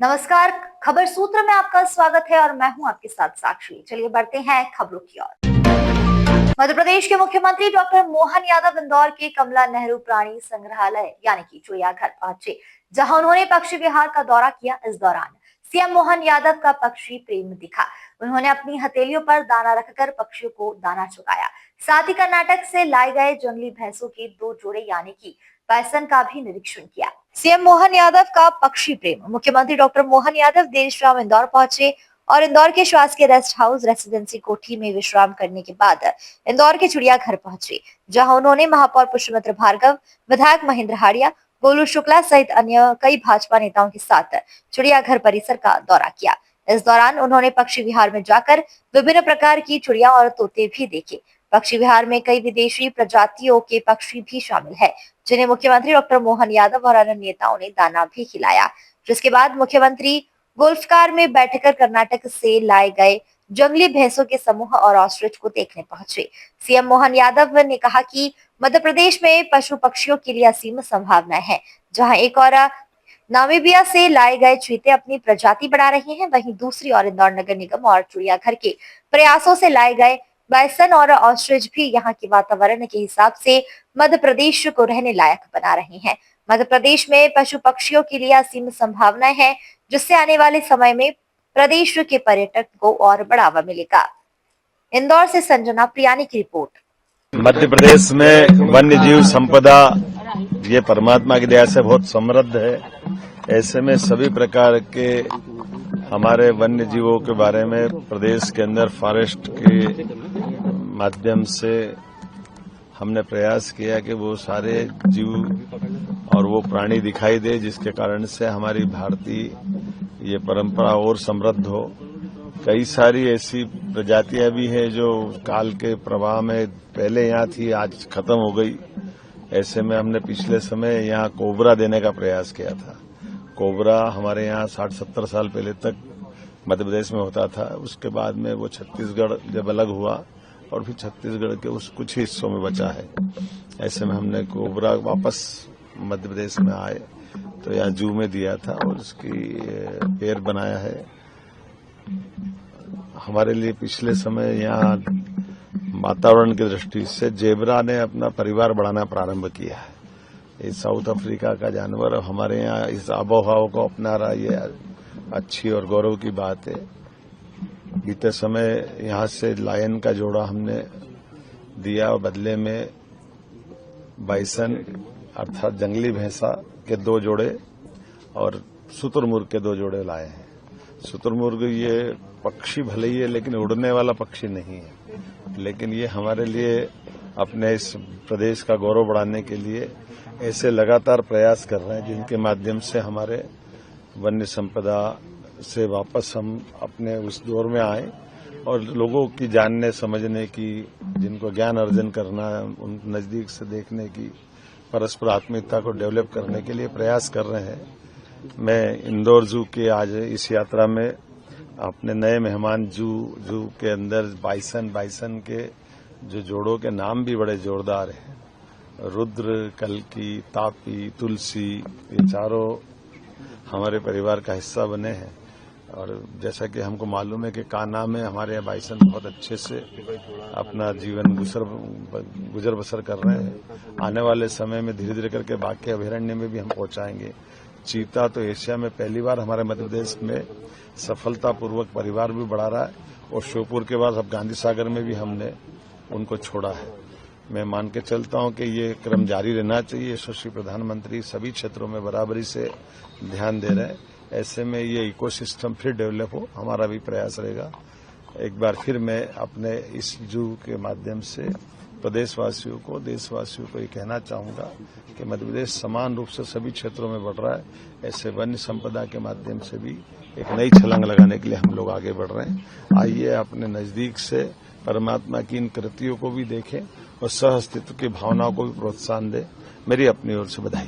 नमस्कार, खबर सूत्र में आपका स्वागत है और मैं हूं आपके साथ साक्षी। चलिए बढ़ते हैं खबरों की ओर। मध्य प्रदेश के मुख्यमंत्री डॉक्टर मोहन यादव इंदौर के कमला नेहरू प्राणी संग्रहालय यानी कि चिड़ियाघर पहुंचे, जहां उन्होंने पक्षी विहार का दौरा किया। इस दौरान सीएम मोहन यादव का पक्षी प्रेम दिखा। उन्होंने अपनी हथेलियों पर दाना रखकर पक्षियों को दाना चुकाया। साथ ही कर्नाटक से लाए गए जंगली भैंसों के 2 जोड़े यानी कि बाइसन का भी निरीक्षण किया। सीएम मोहन यादव का पक्षी प्रेम। मुख्यमंत्री डॉक्टर मोहन यादव देर शाम इंदौर पहुंचे और इंदौर के शासकीय रेस्ट हाउस रेसिडेंसी कोठी में विश्राम करने के बाद इंदौर के चिड़ियाघर पहुंचे, जहां उन्होंने महापौर पुष्पमित्र भार्गव, विधायक महेंद्र हाड़िया, गोलू शुक्ला सहित अन्य कई भाजपा नेताओं के साथ चिड़ियाघर परिसर का दौरा किया। इस दौरान उन्होंने पक्षी विहार में जाकर विभिन्न प्रकार की चिड़िया और तोते भी देखे। पक्षी विहार में कई विदेशी प्रजातियों के पक्षी भी शामिल है, जिन्हें मुख्यमंत्री डॉक्टर मोहन यादव और अन्य नेताओं ने दाना भी खिलाया। जिसके बाद मुख्यमंत्री गोल्फ कार में बैठकर कर्नाटक से लाए गए जंगली भैंसों के समूह और ऑस्ट्रिच को देखने पहुंचे। सीएम मोहन यादव ने कहा कि मध्य प्रदेश में पशु पक्षियों के लिए असीम संभावनाएं हैं। जहां एक और नामीबिया से लाए गए चीते अपनी प्रजाति बढ़ा रहे हैं, वहीं दूसरी ओर इंदौर नगर निगम और चिड़ियाघर के प्रयासों से लाए गए बाइसन और ऑस्ट्रिच भी यहाँ के वातावरण के हिसाब से मध्य प्रदेश को रहने लायक बना रहे हैं। मध्य प्रदेश में पशु पक्षियों के लिए असीम संभावनाएं हैं, जिससे आने वाले समय में प्रदेश के पर्यटक को और बढ़ावा मिलेगा। इंदौर से संजना प्रियानी की रिपोर्ट। मध्य प्रदेश में वन्य जीव संपदा ये परमात्मा की दया से बहुत समृद्ध है। ऐसे में सभी प्रकार के हमारे वन्य जीवों के बारे में प्रदेश के अंदर फॉरेस्ट के माध्यम से हमने प्रयास किया कि वो सारे जीव और वो प्राणी दिखाई दे, जिसके कारण से हमारी भारतीय ये परंपरा और समृद्ध हो। कई सारी ऐसी प्रजातियां भी हैं जो काल के प्रवाह में पहले यहाँ थी, आज खत्म हो गई। ऐसे में हमने पिछले समय यहाँ कोबरा देने का प्रयास किया था। कोबरा हमारे यहाँ 60-70 साल पहले तक मध्य प्रदेश में होता था। उसके बाद में वो छत्तीसगढ़ जब अलग हुआ और फिर छत्तीसगढ़ के उस कुछ हिस्सों में बचा है। ऐसे में हमने कोबरा वापस मध्य प्रदेश में आए तो यहाँ जू में दिया था और उसकी पेड़ बनाया है। हमारे लिए पिछले समय यहाँ वातावरण की दृष्टि से जेबरा ने अपना परिवार बढ़ाना प्रारंभ किया है। ये साउथ अफ्रीका का जानवर हमारे यहाँ इस आबोहवा को अपना रहा, ये अच्छी और गौरव की बात है। बीते समय यहाँ से लायन का जोड़ा हमने दिया और बदले में बाइसन अर्थात जंगली भैंसा के 2 जोड़े और शुतुरमुर्ग के 2 जोड़े लाए हैं। शुतुरमुर्ग ये पक्षी भले ही है लेकिन उड़ने वाला पक्षी नहीं है, लेकिन ये हमारे लिए अपने इस प्रदेश का गौरव बढ़ाने के लिए ऐसे लगातार प्रयास कर रहे हैं, जिनके माध्यम से हमारे वन्य संपदा से वापस हम अपने उस दौर में आए और लोगों की जानने समझने की, जिनको ज्ञान अर्जन करना है, उन नजदीक से देखने की, परस्पर आत्मीयता को डेवलप करने के लिए प्रयास कर रहे हैं। मैं इंदौर जू के आज इस यात्रा में अपने नए मेहमान जू के अंदर बाइसन के जो जोड़ों के नाम भी बड़े जोरदार हैं, रुद्र, कल्की, तापी, तुलसी, ये चारों हमारे परिवार का हिस्सा बने हैं। और जैसा कि हमको मालूम है कि कान्हा में हमारे यहाँ बाइसन बहुत अच्छे से अपना जीवन गुजर बसर कर रहे हैं। आने वाले समय में धीरे धीरे करके बाकी अभयारण्य में भी हम पहुंचाएंगे। चीता तो एशिया में पहली बार हमारे मध्य प्रदेश में सफलतापूर्वक परिवार भी बढ़ा रहा है और श्योपुर के बाद अब गांधी सागर में भी हमने उनको छोड़ा है। मैं मान के चलता हूं कि ये क्रम जारी रहना चाहिए। यशस्वी प्रधानमंत्री सभी क्षेत्रों में बराबरी से ध्यान दे रहे हैं। ऐसे में ये इकोसिस्टम फिर डेवलप हो, हमारा भी प्रयास रहेगा। एक बार फिर मैं अपने इस जू के माध्यम से प्रदेशवासियों को, देशवासियों को ये कहना चाहूंगा कि मध्य प्रदेश समान रूप से सभी क्षेत्रों में बढ़ रहा है। ऐसे वन्य संपदा के माध्यम से भी एक नई छलांग लगाने के लिए हम लोग आगे बढ़ रहे हैं। आइए अपने नजदीक से परमात्मा की इन कृतियों को भी देखें और सह अस्तित्व की भावनाओं को भी प्रोत्साहन दें। मेरी अपनी ओर से बधाई।